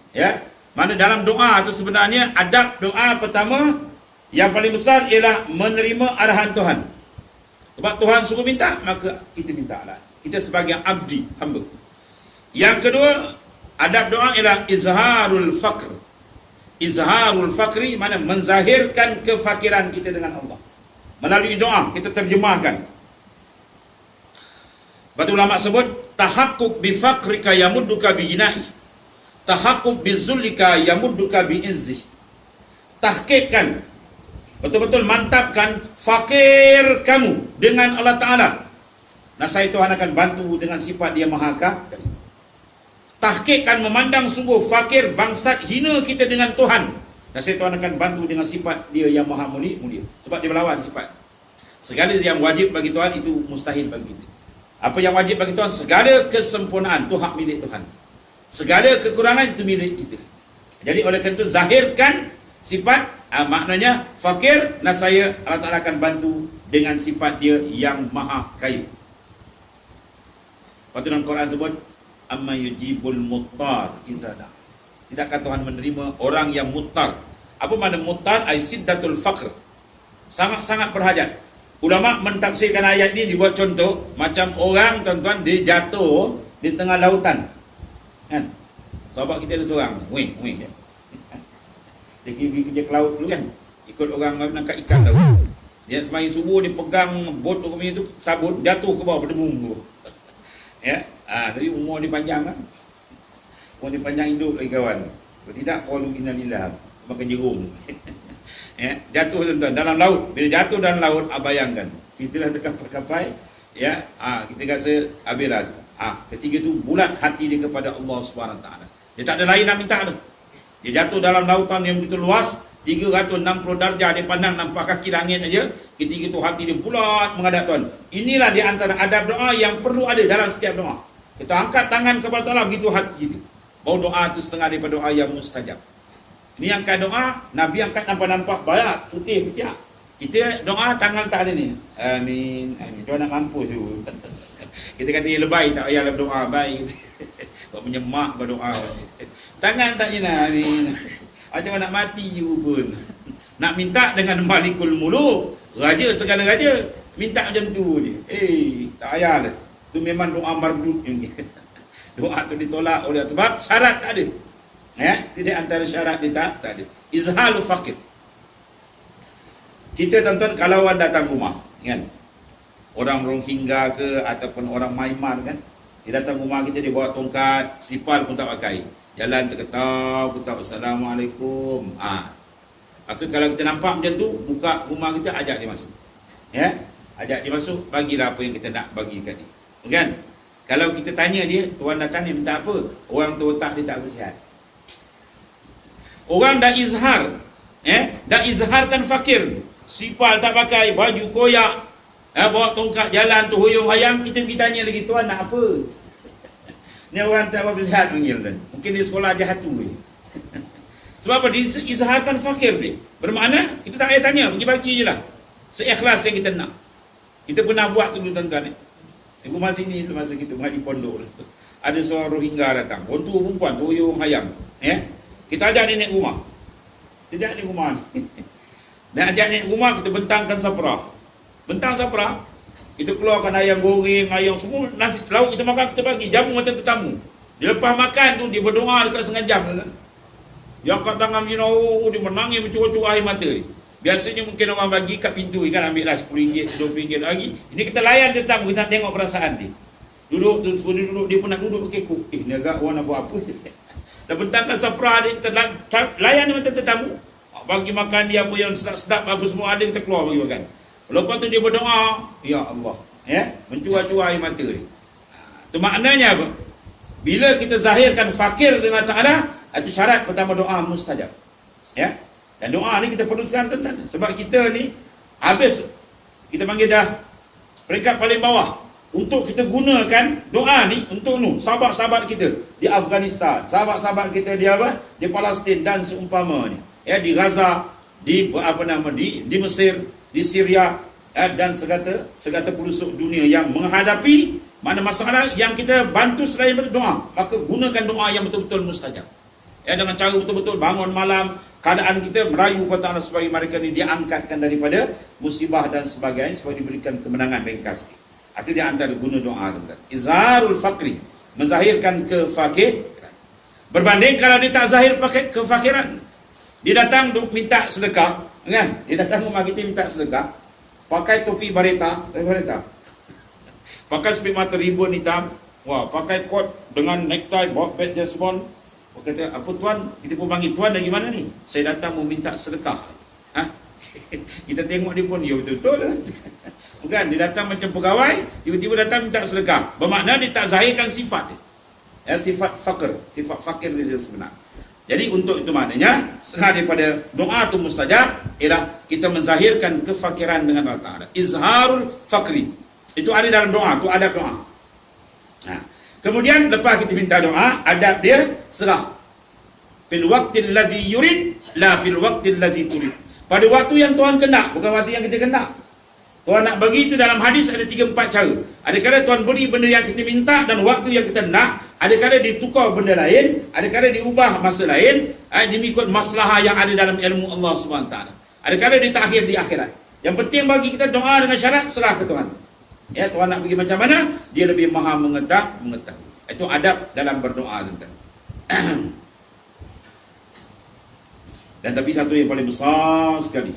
A: Ya, mana dalam doa tu sebenarnya adab doa pertama yang paling besar ialah menerima arahan Tuhan. Sebab Tuhan suruh minta, maka kita minta lah. Kita sebagai abdi, hamba. Yang kedua, adab doa ialah izharul faqr. Izharul faqri mana menzahirkan kefakiran kita dengan Allah. Melalui doa kita terjemahkan. Batu ulama sebut tahaqquk bi faqrika yamudduka bi jina'i. Tahaqquk bi zullika yamudduka bi izzi. Tahqiqkan, betul-betul mantapkan fakir kamu dengan Allah Ta'ala. Nasai Tuhan akan bantu dengan sifat dia Maha Kaya. Tahqiqkan memandang sungguh fakir bangsat hina kita dengan Tuhan. Nasai Tuhan akan bantu dengan sifat dia yang Maha Mulia. Sebab dia melawan sifat. Segala yang wajib bagi Tuhan itu mustahil bagi kita. Apa yang wajib bagi Tuhan, segala kesempurnaan itu hak milik Tuhan. Segala kekurangan itu milik kita. Jadi oleh kerana itu zahirkan sifat, maknanya fakir, nasaya Allah Ta'ala akan bantu dengan sifat dia yang Maha Kaya. Lepas dalam Quran sebut amma yujibul muttar izada. Tidakkah Tuhan menerima orang yang muttar? Apa makna muttar? Ai siddatul faqr. Sangat-sangat berhajat. Ulama mentafsirkan ayat ini dibuat contoh macam orang tuan-tuan dia jatuh di tengah lautan. Kan? Sahabat kita ada seorang, weh. Dia pergi kerja ke laut dulu kan. Ikut orang menangkap ikan laut. Dia semain subuh dia pegang bot tu sabut jatuh ke bawah berdengung. Ya. Tapi umur dia panjang kan. Umur dia panjang hidup lagi kawan. Kalau tidak qalu innalillah makan jerung. Ya, jatuh tuan-tuan dalam laut. Bila jatuh dalam laut, bayangkan kita dah terkapai, ya, kita rasa habislah. Ketiga tu bulat hati dia kepada Allah Subhanahu Taala. Dia tak ada lain nak minta tu. Dia jatuh dalam lautan yang begitu luas, 360 darjah dia pandang nampak kaki langit aja. Ketiga tu hati dia bulat menghadap Tuhan. Inilah di antara adab doa yang perlu ada dalam setiap doa. Kita angkat tangan kepada Allah begitu hati kita. Bahawa doa itu setengah daripada doa yang mustajab. Ini angkat doa, Nabi angkat nampak-nampak barat, putih ketiak. Kita doa tangan tak ada ni. Amin, amin. Dia nak mampus tu. Kita kata dia lebay, tak payah berdoa baik. Buat menyemak berdoa. Tangan tak jenak, amin. Macam nak mati pun. Nak minta dengan Malikul Muluk, raja segala raja, minta macam tu je. Tak payah dah. Tu memang doa mardud. Doa tu ditolak oleh sebab syarat tak ada. Ya, tidak antara syarat dia tak ada. Izhalu faqir. Kita tuan-tuan kalau datang rumah, kan? Orang Rohingya ke ataupun orang Myanmar kan, dia datang rumah kita dia bawa tongkat, selipar pun tak pakai. Jalan terketawa, assalamualaikum. Maka kalau kita nampak macam tu, buka rumah kita, ajak dia masuk. Ya? Ajak dia masuk, bagilah apa yang kita nak bagi kat dia. Kan? Kalau kita tanya dia, tuan datang ni minta apa? Orang tu otak dia tak bersihat. Orang dah izhar, dah izharkan fakir, sipal tak pakai, baju koyak, bawa tongkat jalan tu huyung hayam, kita pergi tanya lagi, tuan nak apa? Ni orang tak bersihat panggil kan. Mungkin dia sekolah jahat tu. Sebab apa? Dia izharkan fakir dia. Bermakna kita tak payah tanya, bagi-bagi je lah. Seikhlas yang kita nak. Kita pernah buat tu dulu tuan-tuan. Di rumah sini masa kita mengaji pondok, ada seorang Rohingya datang, orang tua perempuan, tu huyung hayam. Kita ajak dia naik rumah. Dia ajak naik rumah. Dan ajak naik rumah, kita bentangkan saprah. Bentang saprah, Kita keluarkan ayam goreng, ayam semua, nasi, lauk kita makan, kita bagi, jamu macam tetamu. Dia lepas makan tu, dia berdoa dekat setengah jam. Dia angkat tangan dia, dia menangis mencurah-curah air mata ni. Biasanya mungkin orang bagi kat pintu kan, ambil lah RM10, RM20 lagi. Ini kita layan tetamu, kita nak tengok perasaan dia. Duduk, dia pun nak duduk kekok. Ni agak orang nak buat apa? Dah bentangkan safra dia, kita layan dia macam tetamu. Bagi makan dia apa yang sedap-sedap, apa semua ada, kita keluar bagi makan. Lepas tu dia berdoa, ya Allah, mencurah-curah air mata dia. Itu maknanya apa? Bila kita zahirkan fakir dengan ta'ala, itu syarat pertama doa mustajab. Ya. Dan doa ni kita perlu tentang, sebab kita ni habis, kita panggil dah peringkat paling bawah untuk kita gunakan doa ni untuk sahabat-sahabat kita di Afghanistan, sahabat-sahabat kita di apa? Di Palestin dan seumpamanya. Ya, di Gaza, di di Mesir, di Syria, dan segala pelosok dunia yang menghadapi mana masalah yang kita bantu selain berdoa, maka gunakan doa yang betul-betul mustajab. Ya, dengan cara betul-betul bangun malam, keadaan kita merayu kepada Allah supaya mereka ni diangkatkan daripada musibah dan sebagainya, supaya diberikan kemenangan ringkas. Itu di antara guna doa tuan. Izharul faqri, menzahirkan kefakiran. Berbanding kalau dia tak zahir pakai kefakiran, dia datang minta sedekah, kan? Dia datang rumah kita minta sedekah, pakai topi bareta, pakai spek mata ribbon hitam, pakai kot dengan necktie, bawa beg James kata, apa tuan? Kita pun panggil tuan dari mana ni? Saya datang meminta sedekah. Kita tengok dia pun, ya betul-betul. Bukan, dia datang macam pegawai, tiba-tiba datang minta sedekah. Bermakna dia tak zahirkan sifat dia. Ya, sifat fakir dia sebenar. Jadi untuk itu maknanya, setengah daripada doa itu mustajab, ialah kita menzahirkan kefakiran dengan Allah Ta'ala. Izharul fakri. Itu ada dalam doa, itu adab doa. Kemudian lepas kita minta doa, adab dia serah. Fil waqtil ladzi yurid, la fil waqtil ladzi turid. Pada waktu yang Tuhan kendak, bukan waktu yang kita kendak. Tuhan nak bagi itu dalam hadis ada 3-4 cara. Ada kala Tuhan beri benda yang kita minta dan waktu yang kita nak, ada kala ditukar benda lain, ada kala diubah masa lain, mengikut maslahah yang ada dalam ilmu Allah SWT. Ada kala ditakhir di akhirat. Yang penting bagi kita doa dengan syarat serah ke Tuhan. Ya, Tuhan nak pergi macam mana, dia lebih maha mengetahui. Itu adab dalam berdoa tuan. Dan tapi satu yang paling besar sekali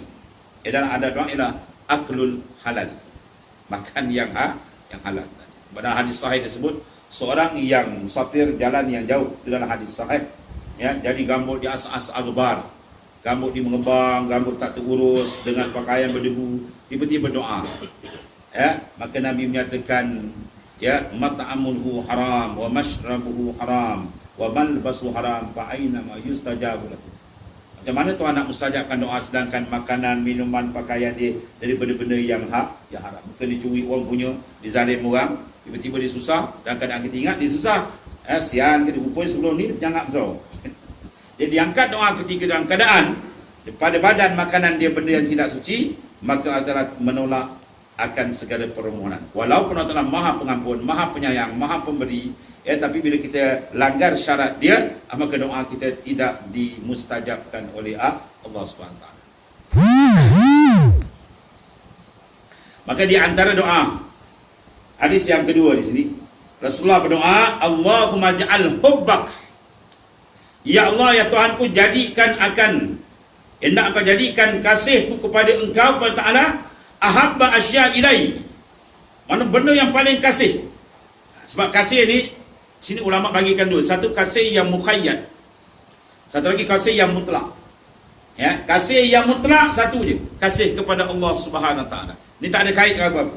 A: adalah adab doa ialah aklul halal, makan yang halal. Pada hadis sahih disebut seorang yang musafir jalan yang jauh, itu dalam hadis sahih. Ya, jadi rambut dia as-as aghbar, rambut dia mengebang, rambut tak terurus, dengan pakaian berdebu, tiba-tiba doa. Ya, maka Nabi menyatakan, ya, mat'amuhu haram wa mashrabuhu haram wa malbasuhu haram fa aina ma yustajabu lahu. Macam mana Tuhan nak mustajabkan doa sedangkan makanan, minuman, pakaian dia dari benda-benda yang haram. Mungkin dia curi orang punya, dizalim orang, tiba-tiba dia susah, dan kadang kita ingat dia susah. Sian kita rupanya sebelum ni dia penyangap besar. Dia diangkat doa ketika dalam keadaan pada badan makanan dia benda yang tidak suci, maka Allah menolak akan segala permohonan. Walaupun Allah Maha Pengampun, Maha Penyayang, Maha Pemberi, tapi bila kita langgar syarat dia, maka doa kita tidak dimustajabkan oleh Allah SWT. Maka di antara doa, hadis yang kedua di sini, Rasulullah berdoa, Allahumma ja'al hubbak, ya Allah, ya Tuhanku, jadikan hendak kau jadikan kasihku kepada engkau, kepada Ta'ala, ahabba asya ilai, mana benda yang paling kasih. Sebab kasih ni sini ulama bagikan dua, satu kasih yang mukhayyad, satu lagi kasih yang mutlak. Ya, kasih yang mutlak satu je, kasih kepada Allah Subhanahu Wa Taala. Ni tak ada kait dengan apa-apa.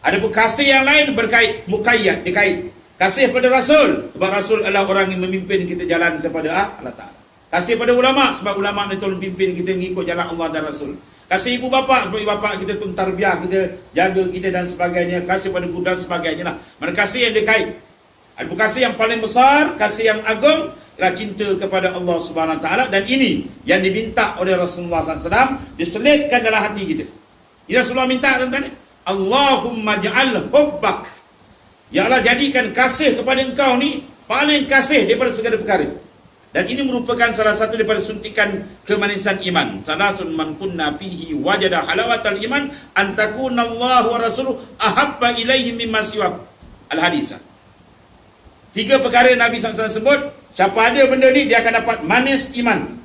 A: Ada pun kasih yang lain berkait, muqayyad, dikait. Kasih pada Rasul, sebab Rasul adalah orang yang memimpin kita jalan kepada Allah Ta'ala. Kasih pada ulama, sebab ulama itu memimpin kita mengikut jalan Allah dan Rasul. Kasih ibu bapa, sebab ibu bapa kita tu tarbiyah kita, jaga kita dan sebagainya. Kasih pada guru dan sebagainya lah. Mana kasih yang dikait. Ada pun kasih yang paling besar, kasih yang agung, adalah cinta kepada Allah Subhanahu Wa Taala. Dan ini yang diminta oleh Rasulullah SAW, diselitkan dalam hati kita. Ya, Rasulullah minta tuan-tuan, Allahumma ja'al hubbak, ya Allah, jadikan kasih kepada engkau ni paling kasih daripada segala perkara. Dan ini merupakan salah satu daripada suntikan kemanisan iman. Salasun man kunna fihi wajada halawatal iman an takuna Allah wa rasuluhu ahabba ilaihi mimma siwa. Al-Hadisah. 3 perkara Nabi SAW sebut, siapa ada benda ni dia akan dapat manis iman.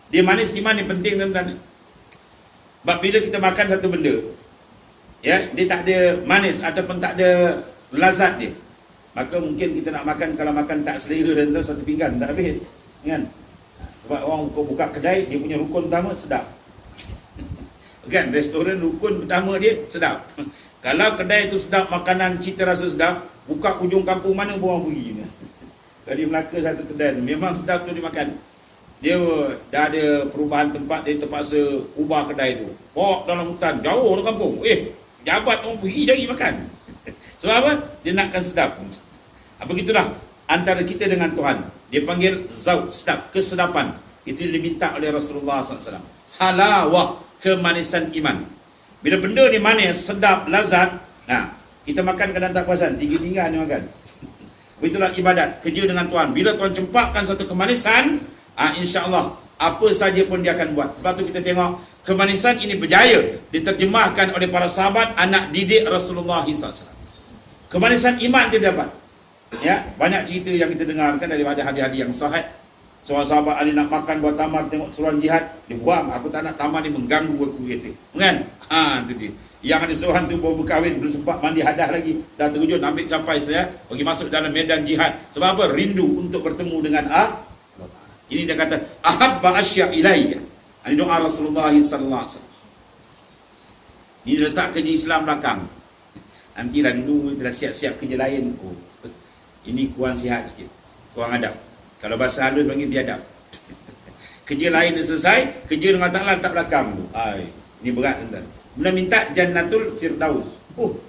A: Dia manis iman ni penting tuan-tuan. Sebab bila kita makan satu benda, ya, dia tak ada manis ataupun tak ada lazat dia, maka mungkin kita nak makan, kalau makan tak selera dan satu pinggan tak habis, kan? Sebab orang buka kedai, dia punya rukun pertama sedap. Kan, restoran rukun pertama dia sedap. Kalau kedai tu sedap, makanan cita rasa sedap, buka ujung kampung mana pun orang pergi. Kalau di Melaka satu kedai memang sedap tu dimakan, dia dah ada perubahan tempat, dia terpaksa ubah kedai tu, bawa dalam hutan jauh dalam kampung. Jabat orang pergi cari makan. Sebab apa? Dia nakkan sedap. Begitulah antara kita dengan Tuhan. Dia panggil zauq, sedap, kesedapan. Itu diminta oleh Rasulullah SAW. Halawah, kemanisan iman. Bila benda ni manis, sedap, lazat, nah, kita makan kadang tak puasan, 3 pinggan ni makan. Begitulah ibadat, kerja dengan Tuhan. Bila Tuhan cempakkan satu kemanisan, insya-Allah apa saja pun dia akan buat. Sebab tu kita tengok kemanisan ini berjaya diterjemahkan oleh para sahabat, anak didik Rasulullah SAW. Kemanisan iman dia dapat. Ya, banyak cerita yang kita dengarkan daripada hadis-hadis yang sahih. Seorang sahabat Ali nak makan buat taman, tengok seruan jihad, dia buang, aku tak nak, taman ni mengganggu aku, kata. Kan? Itu dia. Yang ada seorang tu baru berkahwin, belum sempat mandi hadas lagi, dah terjun ambil capai saya, pergi masuk dalam medan jihad. Sebab apa? Rindu untuk bertemu dengan Ini dia kata ahabba asya ilayya. Ini doa Rasulullah sallallahu alaihi wasallam. Ini letak kerja Islam belakang. Nantilah dulu dah siap-siap kerja lain. Ini kurang sihat sikit, kurang adab. Kalau bahasa halus panggil biadab. Kerja lain dah selesai, kerja dengan Allah letak belakang tu. Ini berat tuan-tuan. Kemudian minta Jannatul Firdaus.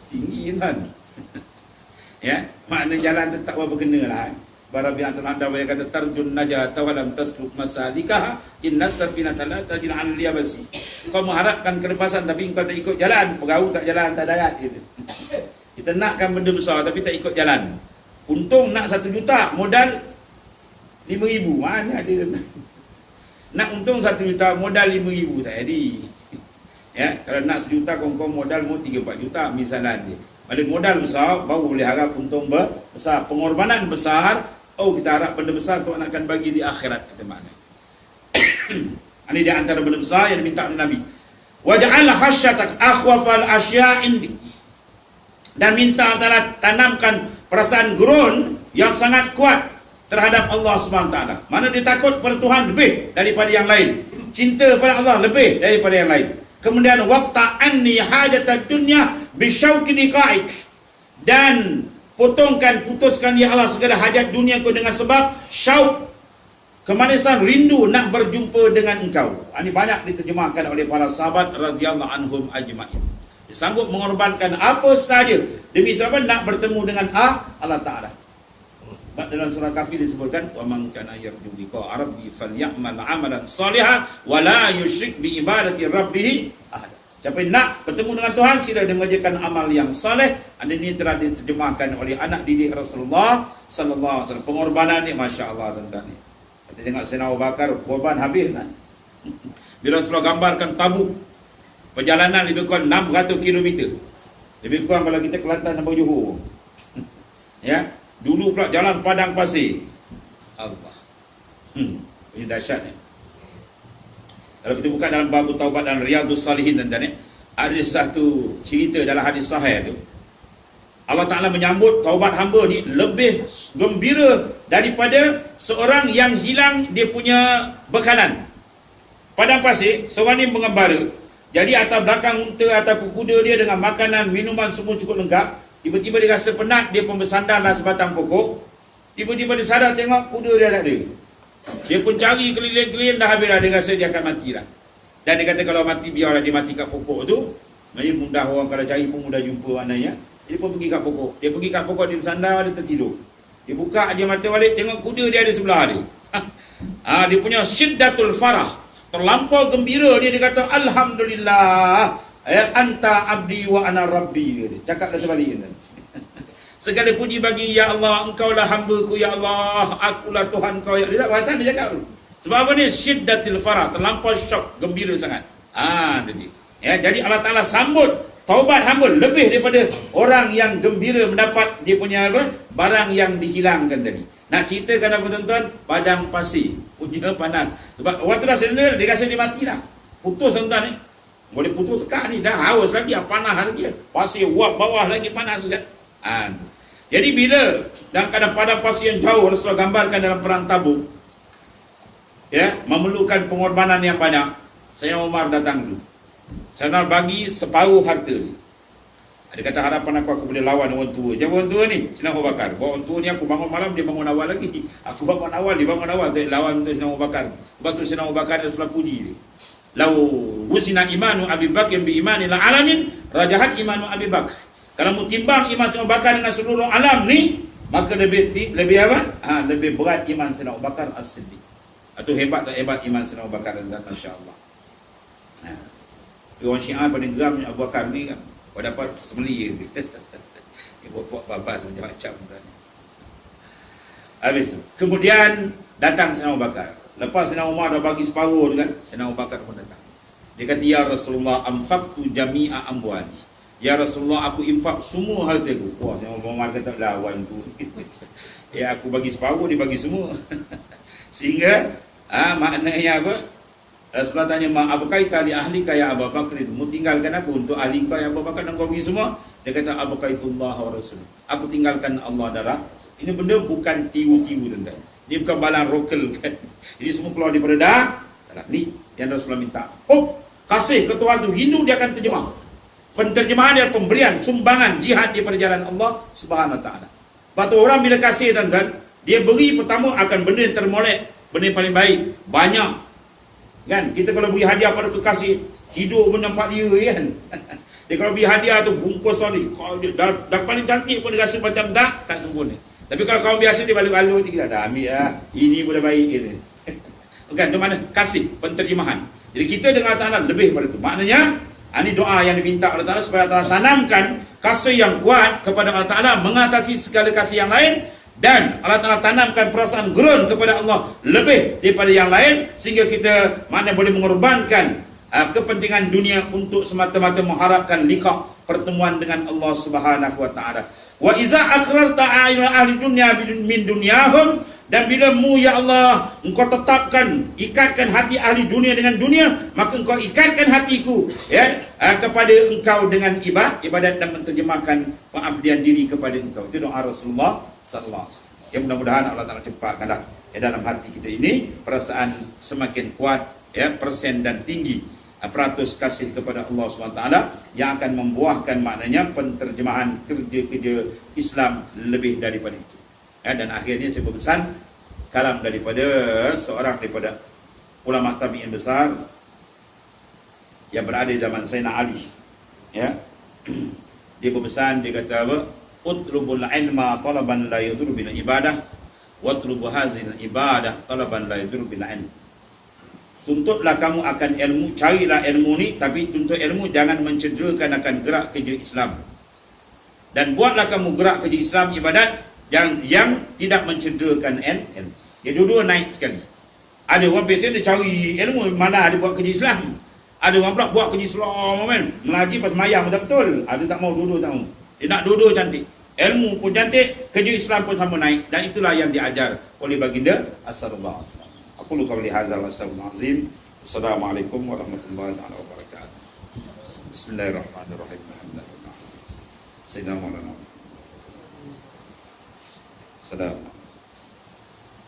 A: Tinggi kan. Ya, makna jalan tu tak berapa kena lah. Barabi antan anda yang kata tarjun najata wa lam tasluk masalikah innas safinata la tajri an liyabasi. Kau mengharapkan kelepasan tapi kau tak ikut jalan, perahu tak jalan, tak darat gitu. Kita nakkan benda besar tapi tak ikut jalan. Untung nak 1 juta, modal 5,000. Mana ada. Nak untung 1 juta, modal 5,000 tak jadi. Ya, kalau nak 1 juta kongkong modal mau 3-4 juta misalnya dia. Balik modal besar baru boleh harap untung besar. Pengorbanan besar, kita harap benda besar Tuhan akan bagi di akhirat, kata makna. Ini di antara benda besar yang diminta oleh Nabi. Waj'al khasyatak akhwafal asya indi. Dan minta antara tanamkan perasaan gerun yang sangat kuat terhadap Allah SWT. Mana dia takut pada Tuhan lebih daripada yang lain, cinta pada Allah lebih daripada yang lain. Kemudian waqta anni hajatad dunya bisyauqi liqa'ik. Dan putuskan ya Allah segala hajat dunia ku dengan sebab syauq, kemanisan rindu nak berjumpa dengan engkau. Ini banyak diterjemahkan oleh para sahabat radhiyallahu anhum ajma'in. Dia sanggup mengorbankan apa saja demi sebab nak bertemu dengan Allah Ta'ala. Dalam surah Kafir disebutkan wa man kana yarju liqa rabbi falyamal amalan salihan wa la yusyrik bi ibadati rabbih ahad. Siapa nak bertemu dengan Tuhan, sila dia mengerjakan amal yang soleh. Ini telah diterjemahkan oleh anak didik Rasulullah sallallahu alaihi wasallam. Pengorbanan ni masya-Allah tuan-tuan ni. Kita tengok Sayyidina Abu Bakar korban habis kan. Bila Rasulullah gambarkan Tabuk, perjalanan lebih kurang 600 km. Lebih kurang kalau kita Kelantan sampai Johor. Ya. Dulu pula jalan padang pasir. Allah. Ini dahsyat ni. Kalau kita buka dalam bab taubat dan Riyadhus Salihin tuan-tuan, ada satu cerita dalam hadis sahih tu. Allah Ta'ala menyambut taubat hamba ni lebih gembira daripada seorang yang hilang dia punya bekalan. Padang pasir, seorang ni mengembara. Jadi atas belakang unta ataupun kuda dia dengan makanan, minuman semua cukup lengkap. Tiba-tiba dia rasa penat, dia pun bersandar dalam sebatang pokok. Tiba-tiba dia sadar tengok kuda dia tak ada. Dia pun cari keliling-keliling, dah habis dah, dia rasa dia akan mati lah. Dan dia kata kalau mati, biarlah dia mati kat pokok tu. Maksudnya mudah, orang kalau cari pun mudah jumpa maknanya. Dia pun pergi kat pokok. Dia pergi kat pokok, dia bersandar, dia tertidur. Dia buka dia mata balik, tengok kuda dia ada sebelah dia. Dia punya syiddatul farah, terlampau gembira dia kata alhamdulillah. Anta abdi wa ana rabbi. Cakap dah sebalik. Segala puji bagi ya Allah, engkaulah hamba-Ku ya Allah, akulah Tuhan kau ya. Dia tak perasan dia cakap. Sebab apa ni? Syiddatil farah, terlampau syok, gembira sangat. Tadi. Ya, jadi Allah Taala sambut taubat hamba lebih daripada orang yang gembira mendapat dia punya apa? Barang yang dihilangkan tadi. Nak ceritakan apa tuan-tuan? Padang pasir, punya panas. Sebab orang tu dah selera, dia rasa dia mati dah. Putus tuan-tuan ni. Boleh putus tekak ni, dah haus lagi, panas lagi. Pasir uap bawah lagi panas juga. Jadi bila dalam keadaan padang pasir yang jauh, Rasulullah gambarkan dalam perang Tabuk, ya, memerlukan pengorbanan yang banyak, Sayyidina Umar datang dulu. Sayyidina bagi separuh harta dia. Dia kata harapan aku boleh lawan orang tua. Jadi orang tua ni Sayyidina Abu Bakar. Orang tua ni aku bangun malam, dia bangun awal lagi. Aku bangun awal, dia bangun awal untuk lawan untuk Sayyidina Abu Bakar. Sebab tu Sayyidina Abu Bakar Rasulullah puji dia. Lau wusina imanu Abi Bakr bi imanil alamin rajahat imanu Abi Bakr. Kalau mu timbang iman Sayyidina Abu Bakar dengan seluruh alam ni, maka lebih apa? Lebih berat iman Sayyidina Abu Bakar As-Siddiq. Atau hebat tak hebat iman Sayyidina Abu Bakar dan masya-Allah. Orang Syiah paling geram Abu Bakar ni kan. Kau dapat semeli dia. Dia buat babas macam-macam kan. Habis tu. Kemudian datang Sayyidina Abu Bakar. Lepas Sayyidina Umar dah bagi separuh kan, Sayyidina Abu Bakar pun datang. Dia kata, ya Rasulullah, anfaqtu jami'a amwali. Ya Rasulullah, aku infak semua hartaku. Wah, Sayyidina Umar kata, lawan tu. Ya, aku bagi separuh, dia bagi semua. Sehingga maknanya apa? Rasulullah tanya, abqaita li ahlika ya Abu Bakar, mu tinggalkan apa untuk ahli kau ya Abu Bakar, dan kau bagi semua? Dia kata, abqaitullah wa rasul. Aku tinggalkan Allah dan Rasul. Ini benda bukan tiu-tiu tuan-tuan. Ini bukan balang rokel kan. Ini semua keluar daripada dalam ni yang Rasulullah minta. Kasih ke Tuhan tu, Hindu dia akan terjemah. Penterjemahan dia pemberian, sumbangan, jihad di perjalanan Allah Subhanahu wa taala. Sebab tu orang bila kasih tuan-tuan, dia beri pertama akan benda yang termolek, benda yang paling baik, banyak. Kan, kita kalau beri hadiah pada kekasih, tidur pun nampak dia kan. Dia kalau beri hadiah tu bungkus tadi, dah paling cantik pun dia rasa macam tak sempurna. Tapi kalau kawan biasa dia balut-balut dia dah ambil ini boleh baik gitu. Kan, tu mana? Kasih, penterjemahan. Jadi kita dengan Allah Ta'ala lebih pada tu. Maknanya, ini doa yang diminta Allah Ta'ala supaya Allah Ta'ala tanamkan kasih yang kuat kepada Allah Ta'ala mengatasi segala kasih yang lain. Dan Allah Ta'ala tanamkan perasaan gerun kepada Allah lebih daripada yang lain, sehingga kita boleh mengorbankan kepentingan dunia untuk semata-mata mengharapkan liqa, pertemuan dengan Allah Subhanahu wa taala. Wa iza aqrarta ahli dunya min dunyahum, dan bila mu ya Allah engkau tetapkan, ikatkan hati ahli dunia dengan dunia, maka engkau ikatkan hatiku ya kepada engkau dengan ibadat dan menterjemahkan pengabdian diri kepada engkau. Itu doa Rasulullah sallallahu alaihi wasallam. Ya, mudah-mudahan Allah Taala cepatkanlah dalam hati kita ini perasaan semakin kuat ya, persen dan tinggi peratus kasih kepada Allah SWT yang akan membuahkan maknanya penterjemahan kerja-kerja Islam lebih daripada itu. Ya, dan akhirnya saya berpesan kalam daripada seorang daripada ulama tabi'in besar yang berada di zaman Sayyidina Ali. Ya. Dia berpesan, dia kata apa? Utlubul ilma talaban la yadur bil ibadah, watlubu hazil ibadah talaban la yadur bil ilm. Tuntutlah kamu akan ilmu, carilah ilmu ni, tapi tuntut ilmu jangan mencederakan akan gerak kerja Islam. Dan buatlah kamu gerak kerja Islam ibadat yang tidak mencederakan ilmu. Dia dua-dua naik sekali. Ada orang biasa dia cari ilmu, mana ada buat kerja Islam. Ada orang pula buat kerja Islam kan, mengaji pas mayang betul. Ada tak mau, dua-dua tak mau. Dia nak dua-dua cantik. Ilmu pun cantik, kerja Islam pun sama naik. Dan itulah yang diajar oleh baginda sallallahu alaihi wasallam. Aku lu qawli hadzal astagfirullahalazim. Assalamualaikum warahmatullahi wabarakatuh. Bismillahirrahmanirrahim. Sayyidina Maulana. Salam.